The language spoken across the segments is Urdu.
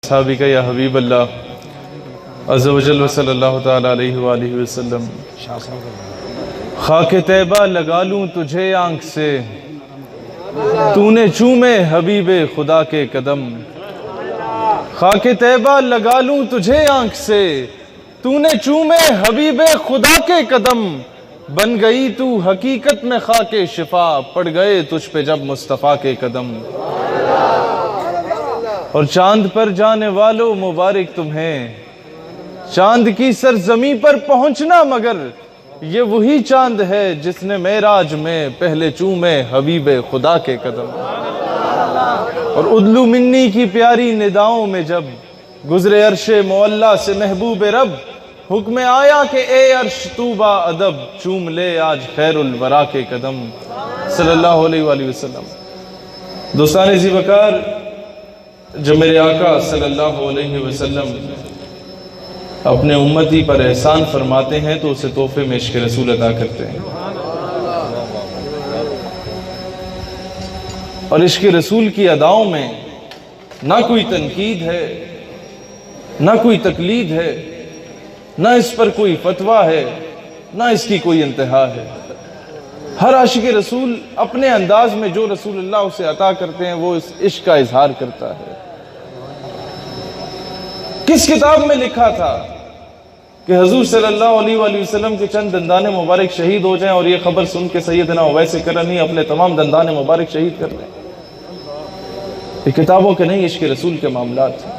صحابی کا یا حبیب اللہ عز و جل و صلی اللہ تعالیٰ علیہ وآلہ وسلم۔ خاک طیبہ لگا لوں تجھے آنکھ سے، تو نے چومے حبیب خدا کے قدم۔ خاک طیبہ لگا لوں تجھے آنکھ سے، تو نے چومے حبیب خدا کے قدم۔ بن گئی تو حقیقت میں خاک شفا، پڑ گئے تجھ پہ جب مصطفیٰ کے قدم۔ اور چاند پر جانے والوں مبارک تمہیں، چاند کی سرزمین پر پہنچنا مگر یہ وہی چاند ہے جس نے معراج میں پہلے چومے حبیب خدا کے قدم۔ اور ادلو منی کی پیاری نداؤں میں جب گزرے عرش معلیٰ سے محبوب رب، حکم آیا کہ اے عرش تو با ادب، چوم لے آج خیر الورا کے قدم صلی اللہ علیہ وآلہ وسلم۔ دوستان عزیز وقار، جب میرے آقا صلی اللہ علیہ وسلم اپنے امتی پر احسان فرماتے ہیں تو اسے تحفے میں عشق رسول عطا کرتے ہیں، اور عشق رسول کی اداؤں میں نہ کوئی تنقید ہے، نہ کوئی تقلید ہے، نہ اس پر کوئی فتویٰ ہے، نہ اس کی کوئی انتہا ہے۔ ہر عاشق رسول اپنے انداز میں جو رسول اللہ اسے عطا کرتے ہیں وہ اس عشق کا اظہار کرتا ہے۔ کس کتاب میں لکھا تھا کہ حضور صلی اللہ علیہ وآلہ وسلم کے چند دندان مبارک شہید ہو جائیں اور یہ خبر سن کے سیدنا اویس کرنی اپنے تمام دندان مبارک شہید کر لیں؟ یہ کتابوں کے نہیں، عشق رسول کے معاملات ہیں۔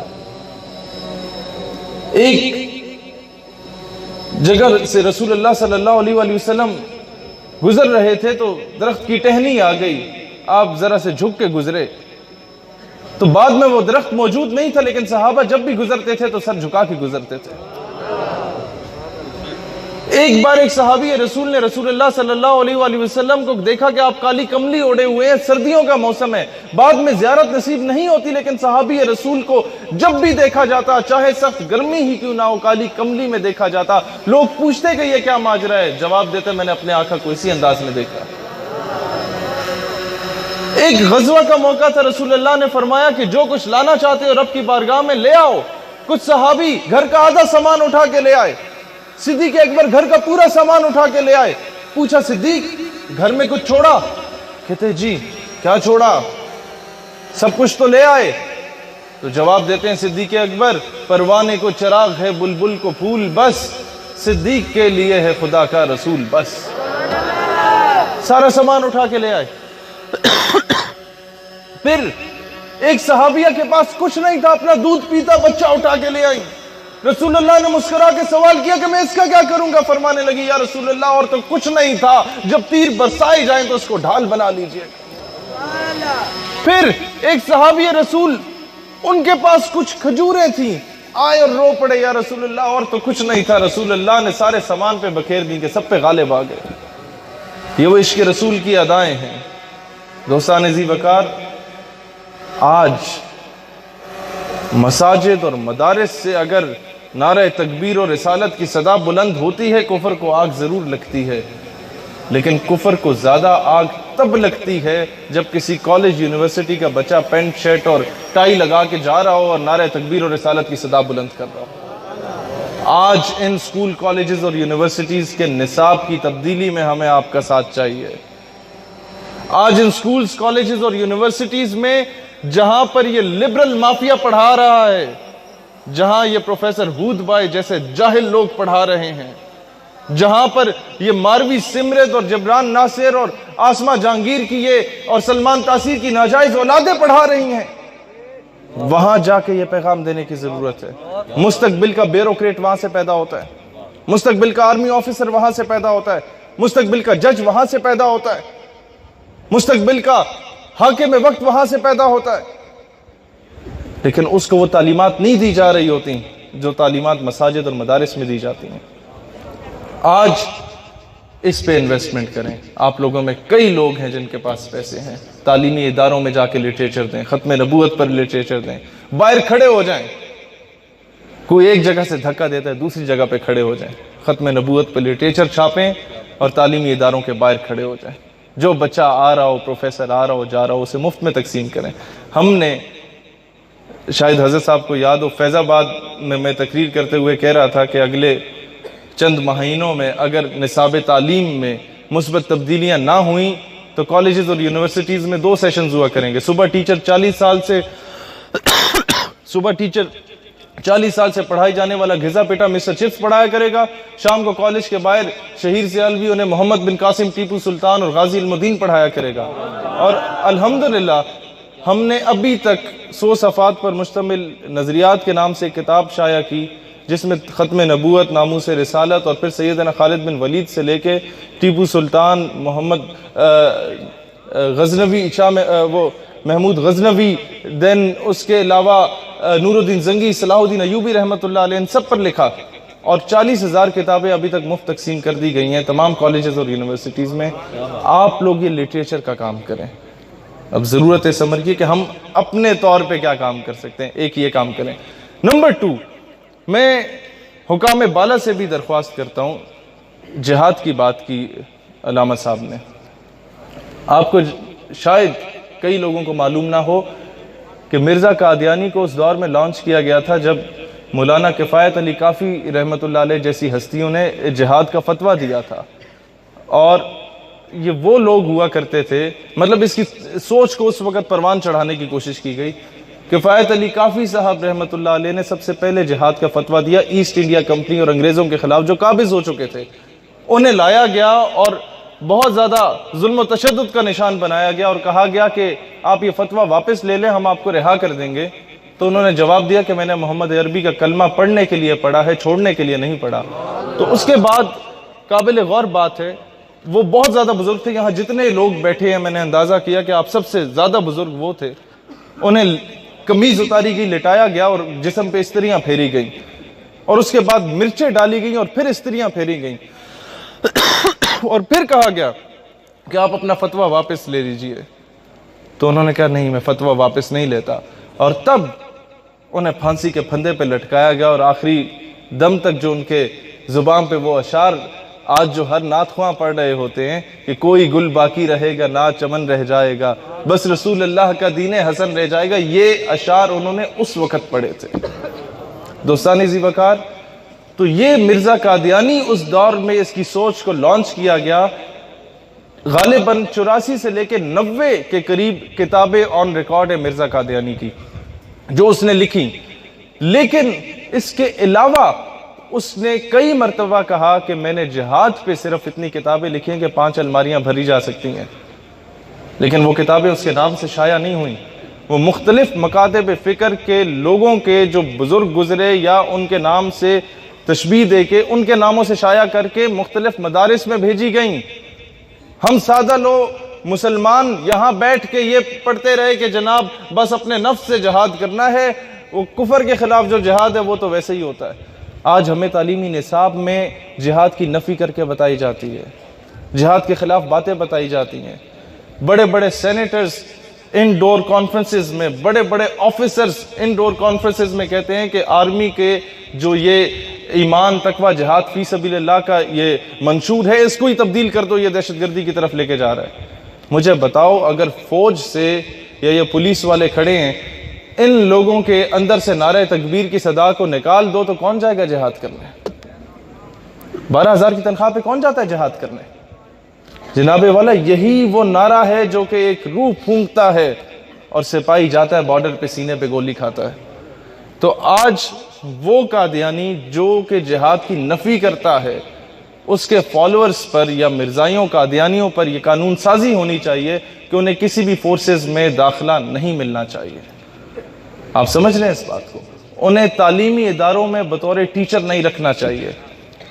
ایک جگہ سے رسول اللہ صلی اللہ علیہ وآلہ وسلم گزر رہے تھے تو درخت کی ٹہنی آ گئی، آپ ذرا سے جھک کے گزرے تو بعد میں وہ درخت موجود نہیں تھا، لیکن صحابہ جب بھی گزرتے تھے تو سر جھکا کے گزرتے تھے۔ ایک بار ایک صحابی رسول نے رسول اللہ صلی اللہ علیہ وآلہ وسلم کو دیکھا کہ آپ کالی کملی اوڑے ہوئے ہیں، سردیوں کا موسم ہے، بعد میں زیارت نصیب نہیں ہوتی، لیکن صحابی رسول کو جب بھی دیکھا جاتا، چاہے سخت گرمی ہی کیوں نہ ہو، کالی کملی میں دیکھا جاتا، لوگ پوچھتے کہ یہ کیا ماجرا ہے، جواب دیتے میں نے اپنے آقا کو اسی انداز میں دیکھا۔ ایک غزوہ کا موقع تھا، رسول اللہ نے فرمایا کہ جو کچھ لانا چاہتے ہو رب کی بارگاہ میں لے آؤ۔ کچھ صحابی گھر کا آدھا سامان اٹھا کے لے آئے، صدیق اکبر گھر کا پورا سامان اٹھا کے لے آئے۔ پوچھا صدیق گھر میں کچھ چھوڑا؟ کہتے جی کیا چھوڑا، سب کچھ تو لے آئے۔ تو جواب دیتے ہیں صدیق اکبر، پروانے کو چراغ ہے بلبل کو پھول بس، صدیق کے لیے ہے خدا کا رسول بس۔ سارا سامان اٹھا کے لے آئے۔ پھر ایک صحابیہ کے پاس کچھ نہیں تھا، اپنا دودھ پیتا بچہ اٹھا کے لے آئی۔ رسول اللہ نے مسکرا کے سوال کیا کہ میں اس کا کیا کروں گا؟ فرمانے لگی یا رسول اللہ اور تو کچھ نہیں تھا، جب تیر برسائے جائیں تو اس کو ڈھال بنا لیجئے۔ پھر ایک صحابی رسول، ان کے پاس کچھ کھجوریں تھیں، آئے اور رو پڑے یا رسول اللہ اور تو کچھ نہیں تھا۔ رسول اللہ نے سارے سامان پہ بکھیر دی کہ سب پہ غالب آ گئے۔ یہ وہ عشق رسول کی ادائیں ہیں۔ دوستان عزیز وقار، آج مساجد اور مدارس سے اگر نعرہ تکبیر اور رسالت کی صدا بلند ہوتی ہے، کفر کو آگ ضرور لگتی ہے، لیکن کفر کو زیادہ آگ تب لگتی ہے جب کسی کالج یونیورسٹی کا بچہ پینٹ شرٹ اور ٹائی لگا کے جا رہا ہو اور نعرہ تکبیر اور رسالت کی صدا بلند کر رہا ہو۔ آج ان سکول کالجز اور یونیورسٹیز کے نصاب کی تبدیلی میں ہمیں آپ کا ساتھ چاہیے۔ آج ان سکولز کالجز اور یونیورسٹیز میں جہاں پر یہ لبرل مافیا پڑھا رہا ہے، جہاں یہ پروفیسر ہود بھائی جیسے جاہل لوگ پڑھا رہے ہیں، جہاں پر یہ ماروی سمرت اور جبران ناصر اور آسمہ جہانگیر کی یہ اور سلمان تاثیر کی ناجائز اولادیں پڑھا رہی ہیں، وہاں جا کے یہ پیغام دینے کی ضرورت ہے۔ مستقبل کا بیوروکریٹ وہاں سے پیدا ہوتا ہے، مستقبل کا آرمی آفیسر وہاں سے پیدا ہوتا ہے، مستقبل کا جج وہاں سے پیدا ہوتا ہے، مستقبل کا حاکم وقت وہاں سے پیدا ہوتا ہے، لیکن اس کو وہ تعلیمات نہیں دی جا رہی ہوتی جو تعلیمات مساجد اور مدارس میں دی جاتی ہیں۔ آج اس پہ انویسٹمنٹ کریں۔ آپ لوگوں میں کئی لوگ ہیں جن کے پاس پیسے ہیں، تعلیمی اداروں میں جا کے لٹریچر دیں، ختم نبوت پر لٹریچر دیں، باہر کھڑے ہو جائیں، کوئی ایک جگہ سے دھکا دیتا ہے دوسری جگہ پہ کھڑے ہو جائیں، ختم نبوت پر لٹریچر چھاپیں اور تعلیمی اداروں کے باہر کھڑے ہو جائیں۔ جو بچہ آ رہا ہو، پروفیسر آ رہا ہو جا رہا ہو، اسے مفت میں تقسیم کریں۔ ہم نے شاید حضرت صاحب کو یاد ہو، فیض آباد میں تقریر کرتے ہوئے کہہ رہا تھا کہ اگلے چند مہینوں میں اگر نصاب تعلیم میں مثبت تبدیلیاں نہ ہوئیں تو کالجز اور یونیورسٹیز میں 2 سیشنز ہوا کریں گے۔ صبح ٹیچر 40 سال سے پڑھائی جانے والا گھزا پیٹا مسٹر چپس پڑھایا کرے گا، شام کو کالج کے باہر شہیر سیالوی انہیں محمد بن قاسم، ٹیپو سلطان اور غازی علم الدین پڑھایا کرے گا۔ اور الحمدللہ ہم نے ابھی تک 100 صفحات پر مشتمل نظریات کے نام سے کتاب شائع کی، جس میں ختم نبوت، ناموس رسالت اور پھر سیدنا خالد بن ولید سے لے کے ٹیپو سلطان، محمد غزنوی، محمود غزنوی، دین اس کے علاوہ نور الدین زنگی، صلاح الدین ایوبی رحمۃ اللہ علیہ، ان سب پر لکھا، اور 40,000 کتابیں ابھی تک مفت تقسیم کر دی گئی ہیں تمام کالجز اور یونیورسٹیز میں۔ آپ لوگ یہ لٹریچر کا کام کریں۔ اب ضرورت ہے سمر کی کہ ہم اپنے طور پہ کیا کام کر سکتے ہیں، ایک یہ کام کریں۔ نمبر 2، میں حکام بالا سے بھی درخواست کرتا ہوں، جہاد کی بات کی علامہ صاحب نے، آپ کو شاید کئی لوگوں کو معلوم نہ ہو کہ مرزا قادیانی کو اس دور میں لانچ کیا گیا تھا جب مولانا کفایت علی کافی رحمۃ اللہ علیہ جیسی ہستیوں نے جہاد کا فتویٰ دیا تھا، اور یہ وہ لوگ ہوا کرتے تھے، مطلب اس کی سوچ کو اس وقت پروان چڑھانے کی کوشش کی گئی۔ کفایت علی کافی صاحب رحمۃ اللہ علیہ نے سب سے پہلے جہاد کا فتویٰ دیا ایسٹ انڈیا کمپنی اور انگریزوں کے خلاف جو قابض ہو چکے تھے، انہیں لایا گیا اور بہت زیادہ ظلم و تشدد کا نشان بنایا گیا اور کہا گیا کہ آپ یہ فتویٰ واپس لے لیں، ہم آپ کو رہا کر دیں گے۔ تو انہوں نے جواب دیا کہ میں نے محمد عربی کا کلمہ پڑھنے کے لیے پڑھا ہے، چھوڑنے کے لیے نہیں پڑھا۔ تو اس کے بعد قابل غور بات ہے، وہ بہت زیادہ بزرگ تھے، یہاں جتنے لوگ بیٹھے ہیں میں نے اندازہ کیا کہ آپ سب سے زیادہ بزرگ وہ تھے، انہیں قمیض اتاری گئی، لٹایا گیا اور جسم پہ استریاں پھیری گئیں، اور اس کے بعد مرچیں ڈالی گئیں اور پھر استریاں پھیری گئیں، اور پھر کہا گیا کہ آپ اپنا فتویٰ واپس لے لیجئے۔ تو انہوں نے کہا نہیں، میں فتویٰ واپس نہیں لیتا، اور تب انہیں پھانسی کے پھندے پہ لٹکایا گیا، اور آخری دم تک جو ان کے زبان پہ وہ اشعار آج جو ہر نعت خواں پڑھ رہے ہوتے ہیں کہ کوئی گل باقی رہے گا نہ چمن رہ جائے گا، بس رسول اللہ کا دین حسن رہ جائے گا، یہ اشعار انہوں نے اس وقت پڑھے تھے۔ دوستانی ذی وقار، تو یہ مرزا قادیانی اس دور میں اس کی سوچ کو لانچ کیا گیا۔ غالباً 84 سے لے کے 90 کے قریب کتابیں آن ریکارڈ ہے مرزا قادیانی کی جو اس نے لکھی، لیکن اس کے علاوہ اس نے کئی مرتبہ کہا کہ میں نے جہاد پہ صرف اتنی کتابیں لکھی ہیں کہ 5 الماریاں بھری جا سکتی ہیں، لیکن وہ کتابیں اس کے نام سے شائع نہیں ہوئیں۔ وہ مختلف مکاتب فکر کے لوگوں کے جو بزرگ گزرے یا ان کے نام سے تشبیہ دے کے ان کے ناموں سے شائع کر کے مختلف مدارس میں بھیجی گئیں۔ ہم سادہ لوگ مسلمان یہاں بیٹھ کے یہ پڑھتے رہے کہ جناب بس اپنے نفس سے جہاد کرنا ہے، وہ کفر کے خلاف جو جہاد ہے وہ تو ویسے ہی ہوتا ہے۔ آج ہمیں تعلیمی نصاب میں جہاد کی نفی کر کے بتائی جاتی ہے، جہاد کے خلاف باتیں بتائی جاتی ہیں۔ بڑے بڑے سینیٹرز انڈور کانفرنسز میں، بڑے بڑے آفیسرز انڈور کانفرنسز میں کہتے ہیں کہ آرمی کے جو یہ ایمان، تقوی، جہاد فی سبیل اللہ کا یہ منشور ہے، اس کو ہی تبدیل کر دو، یہ دہشت گردی کی طرف لے کے جا رہا ہے۔ مجھے بتاؤ، اگر فوج سے یا یہ پولیس والے کھڑے ہیں، ان لوگوں کے اندر سے نعرہ تکبیر کی صدا کو نکال دو تو کون جائے گا جہاد کرنے؟ 12,000 کی تنخواہ پہ کون جاتا ہے جہاد کرنے؟ جناب والا، یہی وہ نعرہ ہے جو کہ ایک روح پھونکتا ہے اور سپاہی جاتا ہے بارڈر پہ، سینے پہ گولی کھاتا ہے۔ تو آج وہ قادیانی جو کہ جہاد کی نفی کرتا ہے، اس کے فالوورز پر یا مرزائیوں قادیانیوں پر یہ قانون سازی ہونی چاہیے کہ انہیں کسی بھی فورسز میں داخلہ نہیں ملنا چاہیے۔ آپ سمجھ رہے ہیں اس بات کو؟ انہیں تعلیمی اداروں میں بطور ٹیچر نہیں رکھنا چاہیے۔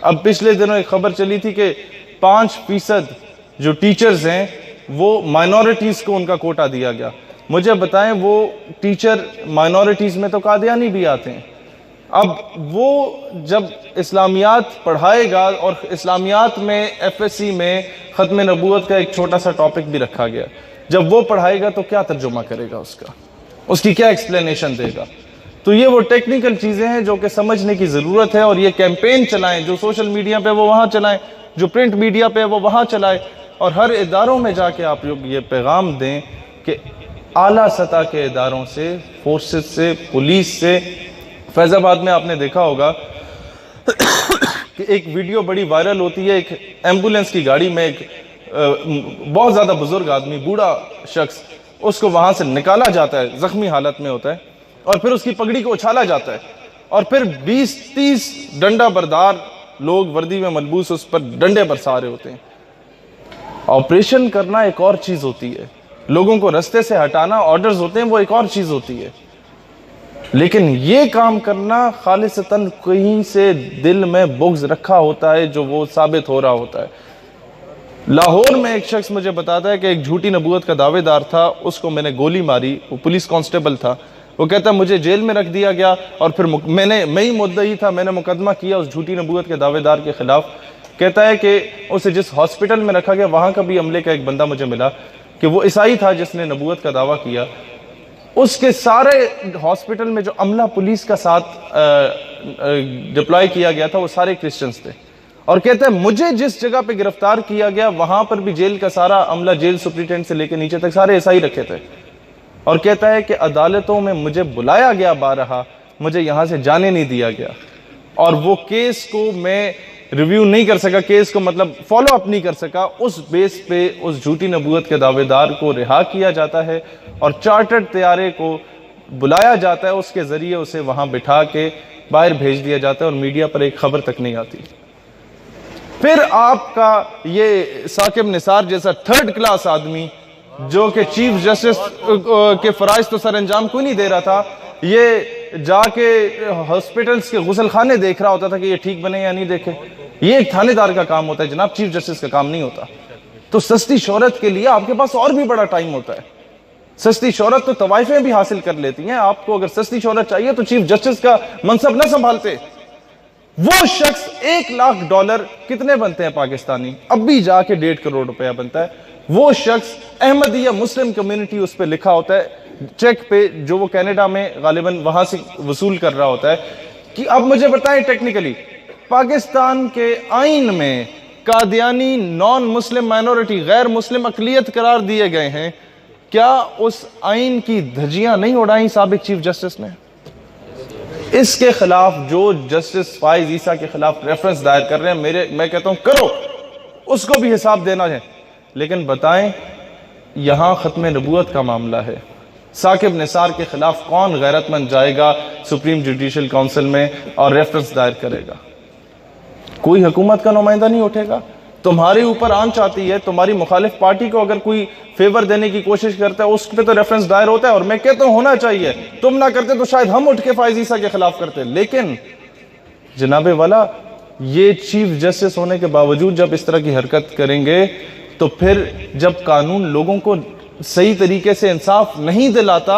اب پچھلے دنوں ایک خبر چلی تھی کہ 5% جو ٹیچرز ہیں وہ مائنورٹیز کو ان کا کوٹا دیا گیا۔ مجھے بتائیں، وہ ٹیچر مائنورٹیز میں تو قادیانی بھی آتے ہیں۔ اب وہ جب اسلامیات پڑھائے گا، اور اسلامیات میں FSC میں ختم نبوت کا ایک چھوٹا سا ٹاپک بھی رکھا گیا، جب وہ پڑھائے گا تو کیا ترجمہ کرے گا اس کا، اس کی کیا ایکسپلینیشن دے گا؟ تو یہ وہ ٹیکنیکل چیزیں ہیں جو کہ سمجھنے کی ضرورت ہے، اور یہ کیمپین چلائیں، جو سوشل میڈیا پہ وہ وہاں چلائیں، جو پرنٹ میڈیا پہ وہ وہاں چلائیں، اور ہر اداروں میں جا کے آپ لوگ یہ پیغام دیں کہ اعلیٰ سطح کے اداروں سے، فورسز سے، پولیس سے. فیض آباد میں آپ نے دیکھا ہوگا کہ ایک ویڈیو بڑی وائرل ہوتی ہے، ایک ایمبولنس کی گاڑی میں ایک بہت زیادہ بزرگ آدمی، بوڑھا شخص، اس کو وہاں سے نکالا جاتا ہے، زخمی حالت میں ہوتا ہے، اور پھر اس کی پگڑی کو اچھالا جاتا ہے، اور پھر 20-30 ڈنڈا بردار لوگ وردی میں ملبوس اس پر ڈنڈے برسا رہے ہوتے ہیں. آپریشن کرنا ایک اور چیز ہوتی ہے، لوگوں کو رستے سے ہٹانا، آرڈرز ہوتے ہیں، وہ ایک اور چیز ہوتی ہے. لیکن یہ کام کرنا خالصتاً کہیں سے دل میں بغض رکھا ہوتا ہے جو وہ ثابت ہو رہا ہوتا ہے. لاہور میں ایک شخص مجھے بتاتا ہے کہ ایک جھوٹی نبوت کا دعوے دار تھا، اس کو میں نے گولی ماری، وہ پولیس کانسٹیبل تھا. وہ کہتا ہے مجھے جیل میں رکھ دیا گیا، اور پھر میں ہی مدعی تھا، میں نے مقدمہ کیا اس جھوٹی نبوت کے دعوے دار کے خلاف. کہتا ہے کہ اسے جس ہاسپٹل میں رکھا گیا وہاں کا بھی عملے کا ایک بندہ مجھے ملا کہ وہ عیسائی تھا جس نے نبوت کا دعویٰ کیا. اس کے سارے ہاسپٹل میں جو عملہ پولیس کا ساتھ ڈپلائی کیا گیا تھا وہ سارے کرسچنز تھے. اور کہتا ہے مجھے جس جگہ پہ گرفتار کیا گیا وہاں پر بھی جیل کا سارا عملہ، جیل سپرنٹینڈنٹ سے لے کے نیچے تک سارے عیسائی رکھے تھے. اور کہتا ہے کہ عدالتوں میں مجھے بلایا گیا بارہا، مجھے یہاں سے جانے نہیں دیا گیا، اور وہ کیس کو میں ریویو نہیں کر سکا، کیس کو مطلب فالو اپ نہیں کر سکا. اس بیس پہ اس جھوٹی نبوت کے دعوے دار کو رہا کیا جاتا ہے اور چارٹرڈ طیارے کو بلایا جاتا ہے، اس کے ذریعے اسے وہاں بٹھا کے باہر بھیج دیا جاتا ہے، اور میڈیا پر ایک خبر تک نہیں آتی. پھر آپ کا یہ ثاقب نثار جیسا تھرڈ کلاس آدمی جو کہ چیف جسٹس کے فرائض تو سر انجام کوئی نہیں دے رہا تھا، یہ جا کے ہاسپٹلز کے غسل خانے دیکھ رہا ہوتا تھا کہ یہ ٹھیک بنے یا نہیں دیکھے. یہ ایک تھانے دار کا کام ہوتا ہے جناب، چیف جسٹس کا کام نہیں ہوتا. تو سستی شہرت کے لیے آپ کے پاس اور بھی بڑا ٹائم ہوتا ہے. سستی شہرت تو طوائفیں بھی حاصل کر لیتی ہیں. آپ کو اگر سستی شہرت چاہیے تو چیف جسٹس کا منصب نہ سنبھالتے. وہ شخص $1,00,000 کتنے بنتے ہیں پاکستانی؟ اب بھی جا کے 1.5 کروڑ روپیہ بنتا ہے. وہ شخص احمدیہ مسلم کمیونٹی اس پہ لکھا ہوتا ہے چیک پہ، جو وہ کینیڈا میں غالباً وہاں سے وصول کر رہا ہوتا ہے. کہ اب مجھے بتائیں ٹیکنیکلی پاکستان کے آئین میں قادیانی نان مسلم مائنورٹی، غیر مسلم اقلیت قرار دیے گئے ہیں، کیا اس آئین کی دھجیاں نہیں اڑائیں سابق چیف جسٹس نے؟ اس کے خلاف جو جسٹس فائز عیسیٰ کے خلاف ریفرنس دائر کر رہے ہیں، میں کہتا ہوں کرو، اس کو بھی حساب دینا ہے. لیکن بتائیں یہاں ختم نبوت کا معاملہ ہے، ثاقب نثار کے خلاف کون غیرت مند جائے گا سپریم جوڈیشل کونسل میں اور ریفرنس دائر کرے گا؟ کوئی حکومت کا نمائندہ نہیں اٹھے گا. تمہارے اوپر آنچ آتی ہے، تمہاری مخالف پارٹی کو اگر کوئی فیور دینے کی کوشش کرتا ہے اس پہ تو ریفرنس دائر ہوتا ہے، اور میں کہتا ہوں ہونا چاہیے. تم نہ کرتے تو شاید ہم اٹھ کے فائز عیسیٰ کے خلاف کرتے. لیکن جناب والا، یہ چیف جسٹس ہونے کے باوجود جب اس طرح کی حرکت کریں گے تو پھر جب قانون لوگوں کو صحیح طریقے سے انصاف نہیں دلاتا،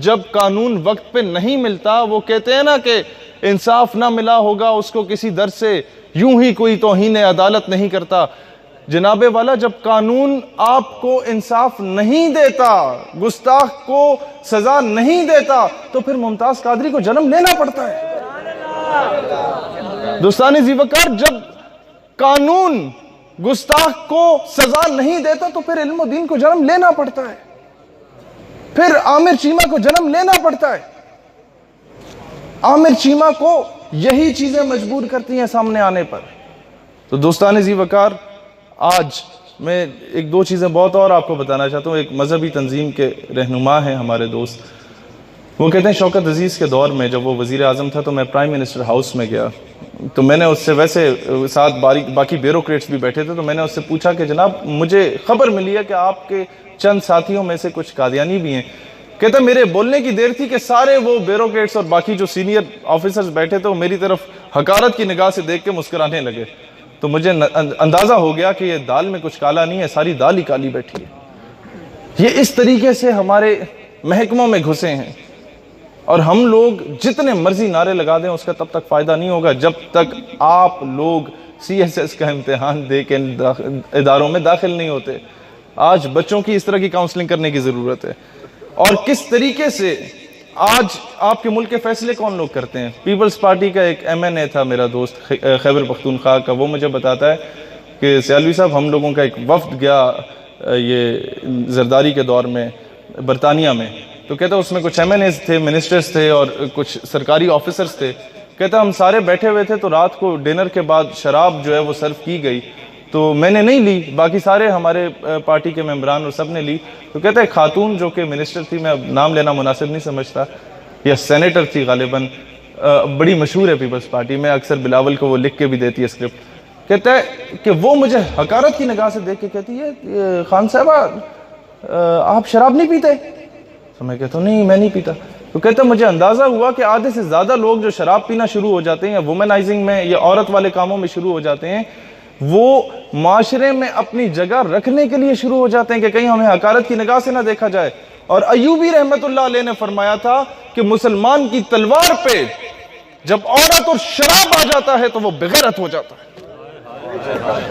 جب قانون وقت پہ نہیں ملتا، وہ کہتے ہیں نا کہ انصاف نہ ملا ہوگا اس کو کسی در سے، یوں ہی کوئی توہین عدالت نہیں کرتا. جناب والا، جب قانون آپ کو انصاف نہیں دیتا، گستاخ کو سزا نہیں دیتا، تو پھر ممتاز قادری کو جنم لینا پڑتا ہے. دوستان ذی وقار، جب قانون گستاخ کو سزا نہیں دیتا تو پھر علم و دین کو جنم لینا پڑتا ہے، پھر عامر چیمہ کو جنم لینا پڑتا ہے. عامر چیمہ کو یہی چیزیں مجبور کرتی ہیں سامنے آنے پر. تو دوستان ذی وقار، آج میں ایک دو چیزیں بہت اور آپ کو بتانا چاہتا ہوں. ایک مذہبی تنظیم کے رہنما ہیں ہمارے دوست، وہ کہتے ہیں شوکت عزیز کے دور میں جب وہ وزیر اعظم تھا تو میں پرائم منسٹر ہاؤس میں گیا، تو میں نے اس سے، ویسے ساتھ باقی بیوروکریٹس بھی بیٹھے تھے، تو میں نے اس سے پوچھا کہ جناب مجھے خبر ملی ہے کہ آپ کے چند ساتھیوں میں سے کچھ قادیانی بھی ہیں. کہتا میرے بولنے کی دیر تھی کہ سارے وہ بیوروکریٹس اور باقی جو سینئر آفیسرز بیٹھے تھے وہ میری طرف حقارت کی نگاہ سے دیکھ کے مسکرانے لگے. تو مجھے اندازہ ہو گیا کہ یہ دال میں کچھ کالا نہیں ہے، ساری دال ہی کالی بیٹھی ہے. یہ اس طریقے سے ہمارے محکموں میں گھسے ہیں، اور ہم لوگ جتنے مرضی نعرے لگا دیں اس کا تب تک فائدہ نہیں ہوگا جب تک آپ لوگ CSS کا امتحان دے کے اداروں میں داخل نہیں ہوتے. آج بچوں کی اس طرح کی کاؤنسلنگ کرنے کی ضرورت ہے. اور کس طریقے سے آج آپ کے ملک کے فیصلے کون لوگ کرتے ہیں؟ پیپلز پارٹی کا ایک MNA تھا میرا دوست خیبر پختونخوا کا، وہ مجھے بتاتا ہے کہ سیالوی صاحب ہم لوگوں کا ایک وفد گیا یہ زرداری کے دور میں برطانیہ میں. تو کہتا اس میں کچھ MNAs تھے, منسٹرز تھے اور کچھ سرکاری آفیسرز تھے. کہتا ہم سارے بیٹھے ہوئے تھے تو رات کو ڈنر کے بعد شراب جو ہے وہ سرو کی گئی, تو میں نے نہیں لی, باقی سارے ہمارے پارٹی کے ممبران اور سب نے لی. تو کہتا ہے خاتون جو کہ منسٹر تھی, میں اب نام لینا مناسب نہیں سمجھتا, یا سینیٹر تھی غالباً, بڑی مشہور ہے پیپلز پارٹی میں, اکثر بلاول کو وہ لکھ کے بھی دیتی ہے اسکرپٹ. کہتا ہے کہ وہ مجھے حقارت کی نگاہ سے دیکھ کے کہتی ہے خان صاحبہ آپ شراب نہیں پیتے؟ تو میں کہتا ہوں نہیں میں نہیں پیتا. تو کہتا ہے مجھے اندازہ ہوا کہ آدھے سے زیادہ لوگ جو شراب پینا شروع ہو جاتے ہیں یا وومنائزنگ میں یا عورت والے کاموں میں شروع ہو جاتے ہیں, وہ معاشرے میں اپنی جگہ رکھنے کے لیے شروع ہو جاتے ہیں کہ کہیں ہمیں حقارت کی نگاہ سے نہ دیکھا جائے. اور ایوبی رحمت اللہ علیہ نے فرمایا تھا کہ مسلمان کی تلوار پہ جب عورت اور شراب آ جاتا ہے تو وہ بغیرت ہو جاتا ہے.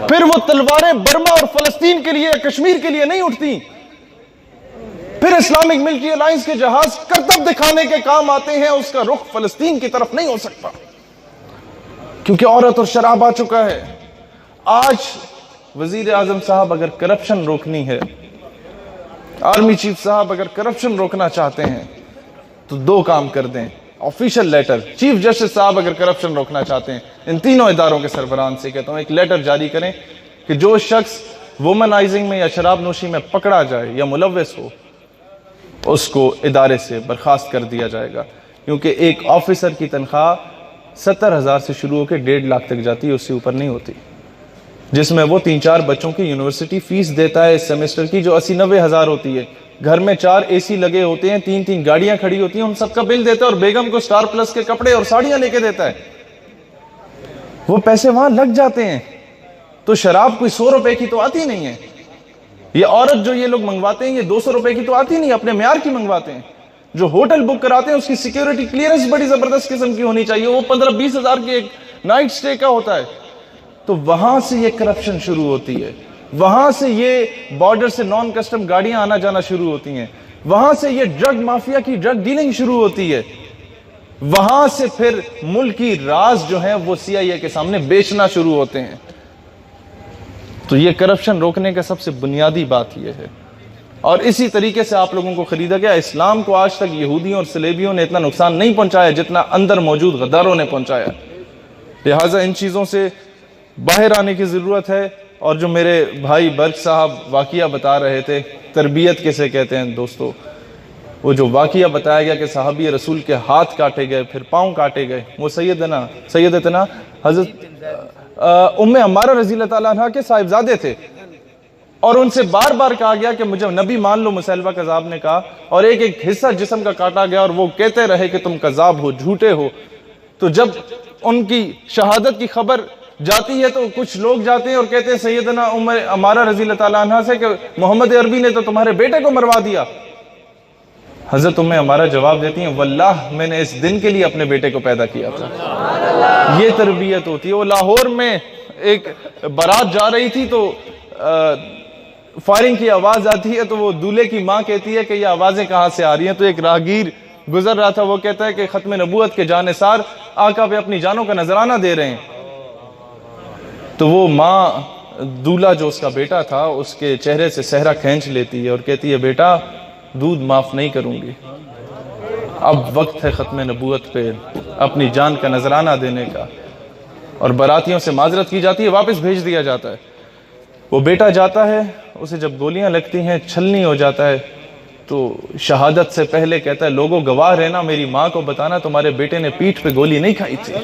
پھر وہ تلواریں برما اور فلسطین کے لیے, کشمیر کے لیے نہیں اٹھتی. پھر اسلامک ملٹری الائنس کے جہاز کرتب دکھانے کے کام آتے ہیں, اس کا رخ فلسطین کی طرف نہیں ہو سکتا کیونکہ عورت اور شراب آ چکا ہے. آج وزیر اعظم صاحب اگر کرپشن روکنی ہے, آرمی چیف صاحب اگر کرپشن روکنا چاہتے ہیں تو دو کام کر دیں. آفیشل لیٹر, چیف جسٹس صاحب اگر کرپشن روکنا چاہتے ہیں, ان تینوں اداروں کے سربراہان سے کہتا ہوں ایک لیٹر جاری کریں کہ جو شخص وومنائزنگ میں یا شراب نوشی میں پکڑا جائے یا ملوث ہو, اس کو ادارے سے برخاست کر دیا جائے گا. کیونکہ ایک آفیسر کی تنخواہ 70,000 سے شروع ہو کے 1.5 لاکھ تک جاتی ہے, اس سے اوپر نہیں ہوتی, جس میں وہ 3-4 بچوں کی یونیورسٹی فیس دیتا ہے اس سیمسٹر کی جو 80-90 ہزار ہوتی ہے. گھر میں 4 AC لگے ہوتے ہیں, 3 گاڑیاں کھڑی ہوتی ہیں, ان سب کا بل دیتا ہے اور بیگم کو سٹار پلس کے کپڑے اور ساڑیاں لے کے دیتا ہے. وہ پیسے وہاں لگ جاتے ہیں. تو شراب کوئی 100 روپے کی تو آتی نہیں ہے. یہ عورت جو یہ لوگ منگواتے ہیں یہ 200 روپے کی تو آتی نہیں, اپنے معیار کی منگواتے ہیں. جو ہوٹل بک کراتے ہیں اس کی سیکیورٹی کلیئرنس بڑی زبردست قسم کی ہونی چاہیے, وہ 15-20 ہزار کی ایک نائٹ سٹے کا ہوتا ہے. تو وہاں سے یہ کرپشن شروع ہوتی ہے, وہاں سے یہ بارڈر سے نان کسٹم گاڑیاں آنا جانا شروع ہوتی ہیں, وہاں سے یہ ڈرگ مافیا کی ڈرگ ڈیلنگ شروع ہوتی ہے, وہاں سے پھر ملک کی راز جو ہیں وہ CIA کے سامنے بیچنا شروع ہوتے ہیں. تو یہ کرپشن روکنے کا سب سے بنیادی بات یہ ہے. اور اسی طریقے سے آپ لوگوں کو خریدا گیا. اسلام کو آج تک یہودیوں اور صلیبیوں نے اتنا نقصان نہیں پہنچایا جتنا اندر موجود غداروں نے پہنچایا. لہٰذا ان چیزوں سے باہر آنے کی ضرورت ہے. اور جو میرے بھائی برق صاحب واقعہ بتا رہے تھے, تربیت کسے کہتے ہیں دوستو, وہ جو واقعہ بتایا گیا کہ صحابی رسول کے ہاتھ کاٹے گئے پھر پاؤں کاٹے گئے, وہ سیدتنا حضرت ام عمارہ رضی اللہ تعالیٰ عنہ کے صاحبزادے تھے. اور ان سے بار بار کہا گیا کہ مجھے نبی مان لو, مسیلمہ کذاب نے کہا, اور ایک حصہ جسم کا کاٹا گیا اور وہ کہتے رہے کہ تم کذاب ہو, جھوٹے ہو. تو جب ان کی شہادت کی خبر جاتی ہے تو کچھ لوگ جاتے ہیں اور کہتے ہیں سیدنا ام عمارہ رضی اللہ تعالیٰ عنہ سے کہ محمد عربی نے تو تمہارے بیٹے کو مروا دیا. حضرت ام عمارہ جواب دیتی ہیں واللہ میں نے اس دن کے لیے اپنے بیٹے کو پیدا کیا تھا. یہ تربیت ہوتی ہے. وہ لاہور میں ایک بارات جا رہی تھی تو فائرنگ کی آواز آتی ہے تو وہ دولہے کی ماں کہتی ہے کہ یہ آوازیں کہاں سے آ رہی ہیں. تو ایک راہگیر گزر رہا تھا, وہ کہتا ہے کہ ختم نبوت کے جانثار آقا پہ اپنی جانوں کا نذرانہ دے رہے ہیں. تو وہ ماں دولہا جو اس کا بیٹا تھا اس کے چہرے سے صحرا کھینچ لیتی ہے اور کہتی ہے بیٹا دودھ معاف نہیں کروں گی, اب وقت ہے ختم نبوت پہ اپنی جان کا نذرانہ دینے کا. اور براتیوں سے معذرت کی جاتی ہے, واپس بھیج دیا جاتا ہے. وہ بیٹا جاتا ہے, اسے جب گولیاں لگتی ہیں چھلنی ہو جاتا ہے, تو شہادت سے پہلے کہتا ہے لوگوں گواہ رہنا, میری ماں کو بتانا تمہارے بیٹے نے پیٹھ پہ گولی نہیں کھائی تھی.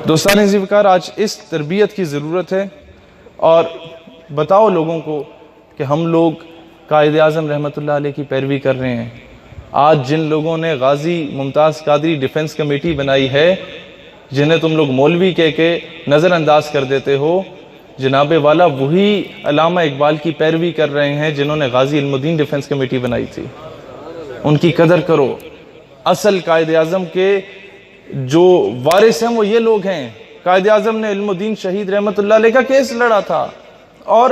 دوستان عزیز وقار, آج اس تربیت کی ضرورت ہے. اور بتاؤ لوگوں کو کہ ہم لوگ قائد اعظم رحمت اللہ علیہ کی پیروی کر رہے ہیں. آج جن لوگوں نے غازی ممتاز قادری ڈیفنس کمیٹی بنائی ہے, جنہیں تم لوگ مولوی کہہ کے نظر انداز کر دیتے ہو, جناب والا وہی علامہ اقبال کی پیروی کر رہے ہیں جنہوں نے غازی علم الدین ڈیفنس کمیٹی بنائی تھی. ان کی قدر کرو. اصل قائد اعظم کے جو وارث ہیں وہ یہ لوگ ہیں. قائد اعظم نے علم الدین شہید رحمت اللہ علیہ کا کیس لڑا تھا اور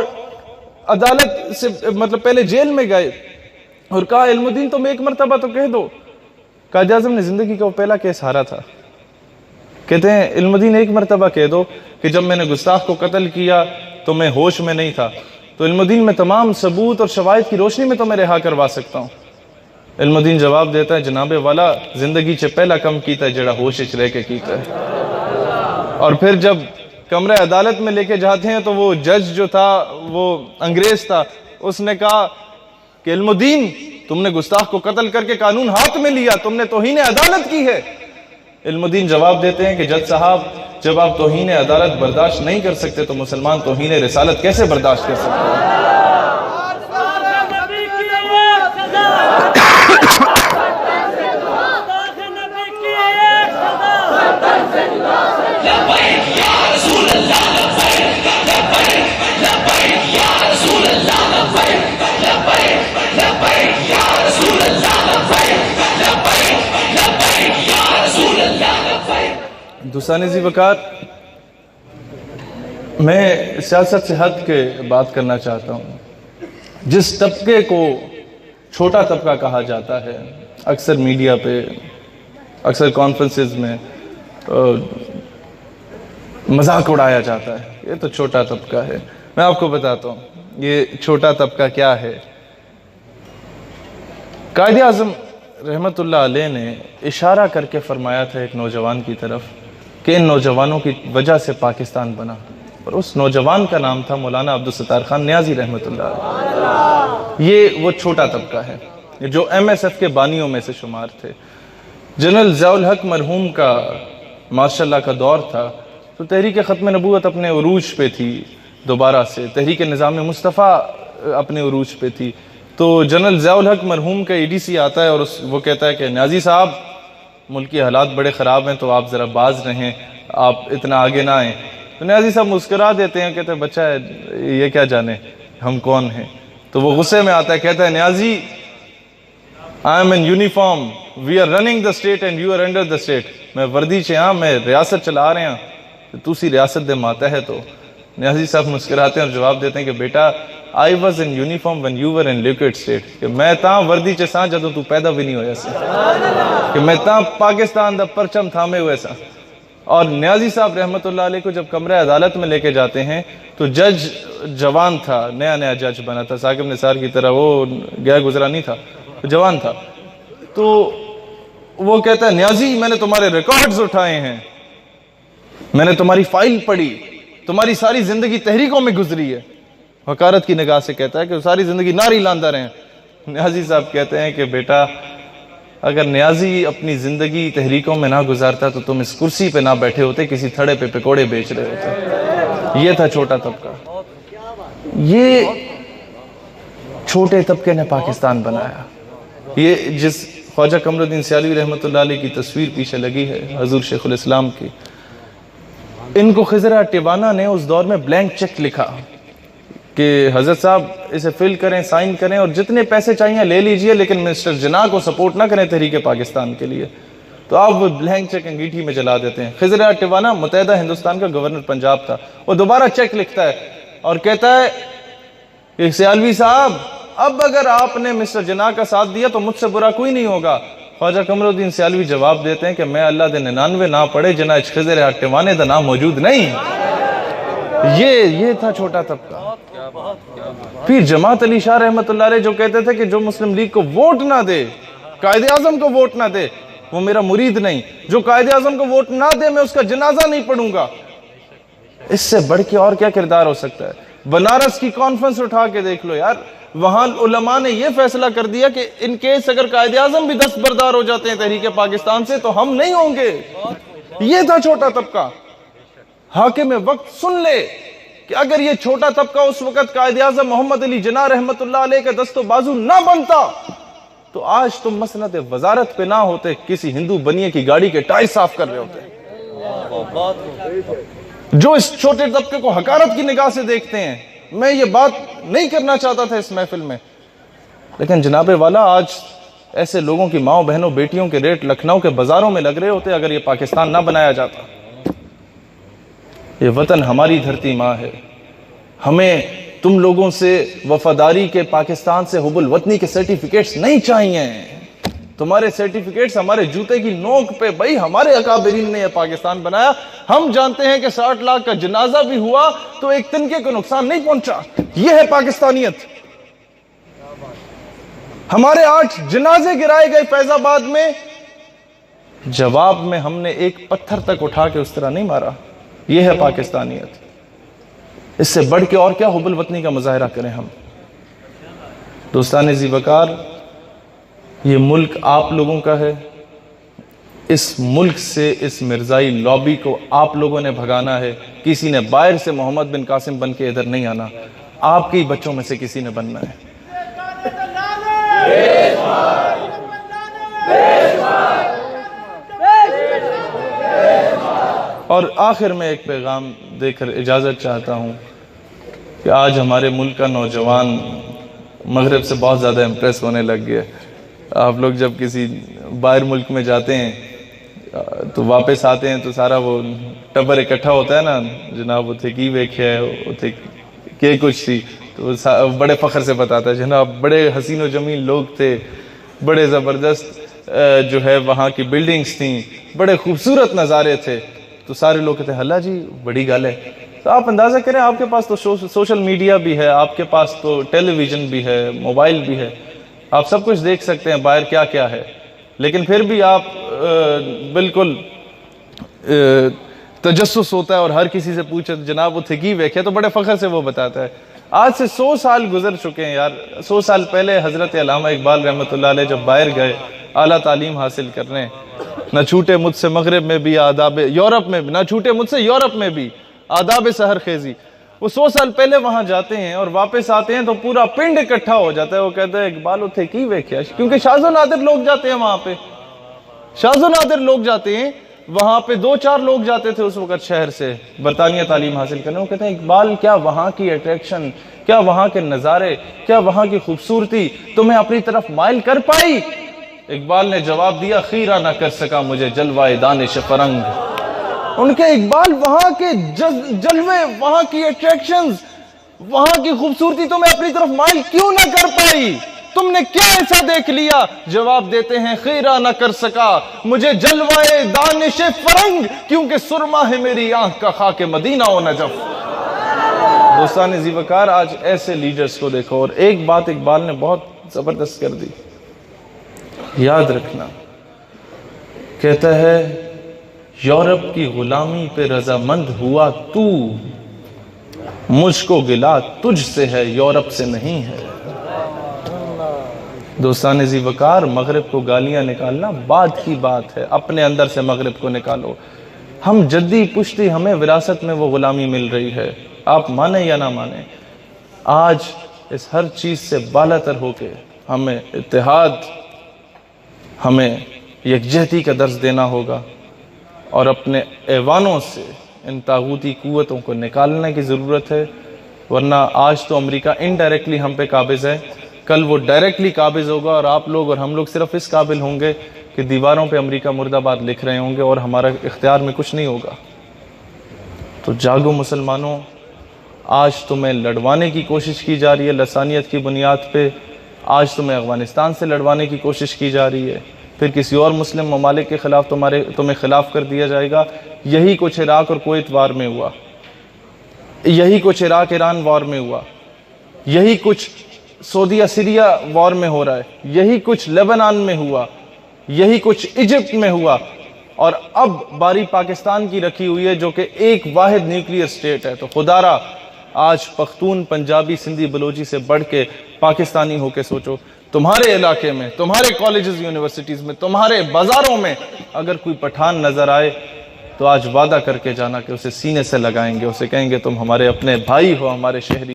عدالت سے پہلے جیل میں گئے اور کہا علم الدین تم ایک مرتبہ تو کہہ دو. قائد اعظم نے زندگی کا وہ پہلا کیس ہارا تھا. کہتے ہیں علم الدین ایک مرتبہ کہہ دو کہ جب میں نے گستاخ کو قتل کیا تو میں ہوش میں نہیں تھا. تو علم الدین میں تمام ثبوت اور شواہد کی روشنی میں تمہیں رہا کروا سکتا ہوں۔ علم الدین جواب دیتا ہے جناب والا زندگی چ پہلا کم کیتا ہے جڑا ہوش وچ رہ کے کیتا ہے۔ اور پھر جب کمرہ عدالت میں لے کے جاتے ہیں تو وہ جج جو تھا وہ انگریز تھا، اس نے کہا کہ علم الدین تم نے گستاخ کو قتل کر کے قانون ہاتھ میں لیا، تم نے توہین عدالت کی ہے۔ علم الدین جواب دیتے ہیں کہ جج صاحب جب آپ توہین عدالت برداشت نہیں کر سکتے تو مسلمان توہین رسالت کیسے برداشت کر سکتے ہیں؟ دوستان ذی وقار، میں سیاست سے ہٹ کے بات کرنا چاہتا ہوں۔ جس طبقے کو چھوٹا طبقہ کہا جاتا ہے، اکثر میڈیا پہ، اکثر کانفرنسز میں مذاق اڑایا جاتا ہے، یہ تو چھوٹا طبقہ ہے۔ میں آپ کو بتاتا ہوں یہ چھوٹا طبقہ کیا ہے۔ قائد اعظم رحمت اللہ علیہ نے اشارہ کر کے فرمایا تھا ایک نوجوان کی طرف کہ ان نوجوانوں کی وجہ سے پاکستان بنا، اور اس نوجوان کا نام تھا مولانا عبدالستار خان نیازی رحمت اللہ علیہ۔ یہ وہ چھوٹا طبقہ ہے جو ایم ایس ایف کے بانیوں میں سے شمار تھے۔ جنرل ضیاء الحق مرحوم کا ماشاء اللہ کا دور تھا تو تحریک ختم نبوت اپنے عروج پہ تھی، دوبارہ سے تحریک نظام مصطفیٰ اپنے عروج پہ تھی۔ تو جنرل ضیاء الحق مرحوم کا ای ڈی سی آتا ہے اور وہ کہتا ہے کہ نیازی صاحب ملکی حالات بڑے خراب ہیں تو آپ ذرا باز رہیں، آپ اتنا آگے نہ آئیں۔ تو نیازی صاحب مسکرا دیتے ہیں، کہتے ہیں بچہ ہے یہ کیا جانے ہم کون ہیں۔ تو وہ غصے میں آتا ہے، کہتا ہے نیازی I am in uniform, we are running the state and you are under the state۔ میں وردی چ ہاں، میں ریاست چلا رہے ہیں، تسی ریاست دے ماتحت ہو۔ نیازی صاحب مسکراتے ہیں اور جواب دیتے ہیں کہ بیٹا I was in uniform when you were in liquid state، کہ میں تاں وردی چ ساں جدوں تو پیدا بھی نہیں ہویا سا، کہ میں تاں پاکستان دا پرچم تھامے ہوئے سا۔ اور نیازی صاحب رحمت اللہ علیہ کو جب کمرہ عدالت میں لے کے جاتے ہیں تو جج جوان تھا، نیا جج بنا تھا، ثاقب نثار کی طرح وہ گیا گزرا نہیں تھا، جوان تھا۔ تو وہ کہتا ہے نیازی میں نے تمہارے ریکارڈز اٹھائے ہیں، میں نے تمہاری فائل پڑھی، تمہاری ساری زندگی تحریکوں میں گزری ہے۔ حقارت کی نگاہ سے کہتا ہے کہ ساری زندگی ناری لاندہ رہے ہیں۔ نیازی صاحب کہتے ہیں کہ بیٹا اگر نیازی اپنی زندگی تحریکوں میں نہ گزارتا تو تم اس کرسی پہ نہ بیٹھے ہوتے، کسی تھڑے پہ پکوڑے بیچ رہے ہوتے۔ یہ تھا چھوٹا طبقہ۔ یہ چھوٹے طبقے نے پاکستان بنایا۔ یہ جس خواجہ قمر الدین سیالوی رحمت اللہ علیہ کی تصویر پیچھے لگی ہے حضور شیخ الاسلام کی، ان کو خضر ٹیوانا نے اس دور میں بلینک چیک لکھا کہ حضرت صاحب اسے فل کریں، سائن کریں اور جتنے پیسے چاہیے لے لیجئے، لیکن مسٹر جناح کو سپورٹ نہ کریں تحریک پاکستان کے لیے۔ تو آپ وہ بلینک چیک انگیٹھی میں جلا دیتے ہیں۔ خضر ٹیوانا متحدہ ہندوستان کا گورنر پنجاب تھا، وہ دوبارہ چیک لکھتا ہے اور کہتا ہے کہ سیالوی صاحب اب اگر آپ نے مسٹر جناح کا ساتھ دیا تو مجھ سے برا کوئی نہیں ہوگا۔ خواجہ قمر الدین سیالوی جواب دیتے ہیں کہ میں اللہ دے 99 نہ پڑھے جناح خضر ٹیوانے دا نام موجود نہیں۔ یہ تھا چھوٹا طبقہ۔ پھر جماعت علی شاہ رحمت اللہ علیہ جو کہتے تھے کہ جو مسلم لیگ کو ووٹ نہ دے، قائد اعظم کو ووٹ نہ دے، وہ میرا مرید نہیں، جو قائد اعظم کو ووٹ نہ دے میں اس کا جنازہ نہیں پڑھوں گا۔ اس سے بڑھ کے اور کیا کردار ہو سکتا ہے؟ بنارس کی کانفرنس اٹھا کے دیکھ لو یار، وہاں علماء نے یہ فیصلہ کر دیا کہ ان کیس اگر قائد اعظم بھی دستبردار ہو جاتے ہیں تحریک پاکستان سے تو ہم نہیں ہوں گے۔ یہ تھا چھوٹا طبقہ۔ حاکم وقت سن لے کہ اگر یہ چھوٹا طبقہ اس وقت قائد اعظم محمد علی جناح رحمت اللہ علیہ کا دست و بازو نہ بنتا تو آج تم مسند وزارت پہ نہ ہوتے، کسی ہندو بنیے کی گاڑی کے ٹائر صاف کر رہے ہوتے۔ جو اس چھوٹے طبقے کو حقارت کی نگاہ سے دیکھتے ہیں، میں یہ بات نہیں کرنا چاہتا تھا اس محفل میں، لیکن جناب والا آج ایسے لوگوں کی ماؤں بہنوں بیٹیوں کے ریٹ لکھنؤ کے بازاروں میں لگ رہے ہوتے اگر یہ پاکستان نہ بنایا جاتا۔ یہ وطن ہماری دھرتی ماں ہے، ہمیں تم لوگوں سے وفاداری کے، پاکستان سے حب الوطنی کے سرٹیفکیٹس نہیں چاہیے۔ تمہارے سرٹیفکیٹس ہمارے جوتے کی نوک پہ، بھائی ہمارے اکابرین نے یہ پاکستان بنایا. ہم جانتے ہیں کہ 60 لاکھ کا جنازہ بھی ہوا تو ایک تنکے کو نقصان نہیں پہنچا. یہ ہے پاکستانیت. ہمارے 8 جنازے گرائے گئے فیض آباد میں، جواب میں ہم نے ایک پتھر تک اٹھا کے اس طرح نہیں مارا. یہ ہے پاکستانیت. اس سے بڑھ کے اور کیا حب الوطنی کا مظاہرہ کریں ہم. دوستان ذی وقار، یہ ملک آپ لوگوں کا ہے. اس ملک سے اس مرزائی لابی کو آپ لوگوں نے بھگانا ہے. کسی نے باہر سے محمد بن قاسم بن کے ادھر نہیں آنا، آپ کے ہی بچوں میں سے کسی نے بننا ہے. اور آخر میں ایک پیغام دے کر اجازت چاہتا ہوں کہ آج ہمارے ملک کا نوجوان مغرب سے بہت زیادہ امپریس ہونے لگ گیا. آپ لوگ جب کسی باہر ملک میں جاتے ہیں تو واپس آتے ہیں تو سارا وہ ٹبر اکٹھا ہوتا ہے نا، جناب اتھے کی ویکھیا ہے، اتھے کہ کچھ تھی، تو بڑے فخر سے بتاتا ہے جناب بڑے حسین و جمیل لوگ تھے، بڑے زبردست جو ہے وہاں کی بلڈنگز تھیں، بڑے خوبصورت نظارے تھے. تو سارے لوگ کہتے ہیں اللہ جی بڑی گل ہے. تو آپ اندازہ کریں، آپ کے پاس تو سوشل میڈیا بھی ہے، آپ کے پاس تو ٹیلی ویژن بھی ہے، موبائل بھی ہے، آپ سب کچھ دیکھ سکتے ہیں باہر کیا کیا ہے. لیکن پھر بھی آپ بالکل تجسس ہوتا ہے اور ہر کسی سے پوچھے جناب وہ تھکی ویکھے تو بڑے فخر سے وہ بتاتا ہے. آج سے 100 سال گزر چکے ہیں یار. 100 سال پہلے حضرت علامہ اقبال رحمۃ اللہ علیہ جب باہر گئے اعلیٰ تعلیم حاصل کرنے، نہ چھوٹے مجھ سے مغرب میں بھی آداب یورپ میں بھی، نہ چھوٹے مجھ سے یورپ میں بھی آداب سحر خیزی. وہ 100 سال پہلے وہاں جاتے ہیں اور واپس آتے ہیں تو پورا پنڈ اکٹھا ہو جاتا ہے. وہ کہتے ہیں اقبال اتھے کی ویکھیا، کیونکہ شاذ و نادر لوگ جاتے ہیں وہاں پہ. شاذ و نادر لوگ جاتے ہیں وہاں پہ. 2-4 لوگ جاتے تھے اس وقت شہر سے برطانیہ تعلیم حاصل کرنے. وہ کہتے ہیں اقبال کیا وہاں کی اٹریکشن، کیا وہاں کے نظارے، کیا وہاں کی خوبصورتی تمہیں اپنی طرف مائل کر پائی؟ اقبال نے جواب دیا خیرہ نہ کر سکا مجھے جلوہ دانش فرنگ. ان کے اقبال وہاں کے جلوے، وہاں کی اٹریکشنز، وہاں کی خوبصورتی تمہیں اپنی طرف مائل کیوں نہ کر پائی؟ تم نے کیا ایسا دیکھ لیا؟ جواب دیتے ہیں خیرہ نہ کر سکا مجھے جلوہ دانش فرنگ، کیونکہ سرما ہے میری آنکھ کا خاک مدینہ و نجف. دوستان ذی وقار، آج ایسے لیڈرز کو دیکھو. اور ایک بات اقبال نے بہت زبردست کر دی، یاد رکھنا. کہتا ہے یورپ کی غلامی پہ رضامند ہوا تو، مجھ کو گلا تجھ سے ہے یورپ سے نہیں ہے. دوستان ذی وقار، مغرب کو گالیاں نکالنا بعد کی بات ہے، اپنے اندر سے مغرب کو نکالو. ہم جدی پشتی، ہمیں وراثت میں وہ غلامی مل رہی ہے، آپ مانیں یا نہ مانیں. آج اس ہر چیز سے بالاتر ہو کے ہمیں اتحاد، ہمیں یکجہتی کا درس دینا ہوگا اور اپنے ایوانوں سے ان طاغوتی قوتوں کو نکالنے کی ضرورت ہے. ورنہ آج تو امریکہ انڈائریکٹلی ہم پہ قابض ہے، کل وہ ڈائریکٹلی قابض ہوگا اور آپ لوگ اور ہم لوگ صرف اس قابل ہوں گے کہ دیواروں پہ امریکہ مرد آباد لکھ رہے ہوں گے اور ہمارا اختیار میں کچھ نہیں ہوگا. تو جاگو مسلمانوں، آج تمہیں لڑوانے کی کوشش کی جا رہی ہے لسانیت کی بنیاد پہ. آج تمہیں افغانستان سے لڑوانے کی کوشش کی جا رہی ہے، پھر کسی اور مسلم ممالک کے خلاف تمہیں خلاف کر دیا جائے گا. یہی کچھ عراق اور کویت وار میں ہوا، یہی کچھ عراق ایران وار میں ہوا، یہی کچھ سعودیہ سیریا وار میں ہو رہا ہے، یہی کچھ لیبنان میں ہوا، یہی کچھ ایجپٹ میں ہوا. اور اب باری پاکستان کی رکھی ہوئی ہے جو کہ ایک واحد نیوکلیئر سٹیٹ ہے. تو خدا را آج پختون، پنجابی، سندھی، بلوچی سے بڑھ کے پاکستانی ہو کے سوچو. تمہارے علاقے میں، تمہارے کالجز یونیورسٹیز میں، تمہارے بازاروں میں اگر کوئی پٹھان نظر آئے تو آج وعدہ کر کے جانا کہ اسے سینے سے لگائیں گے، اسے کہیں گے تم ہمارے اپنے بھائی ہو، ہمارے شہری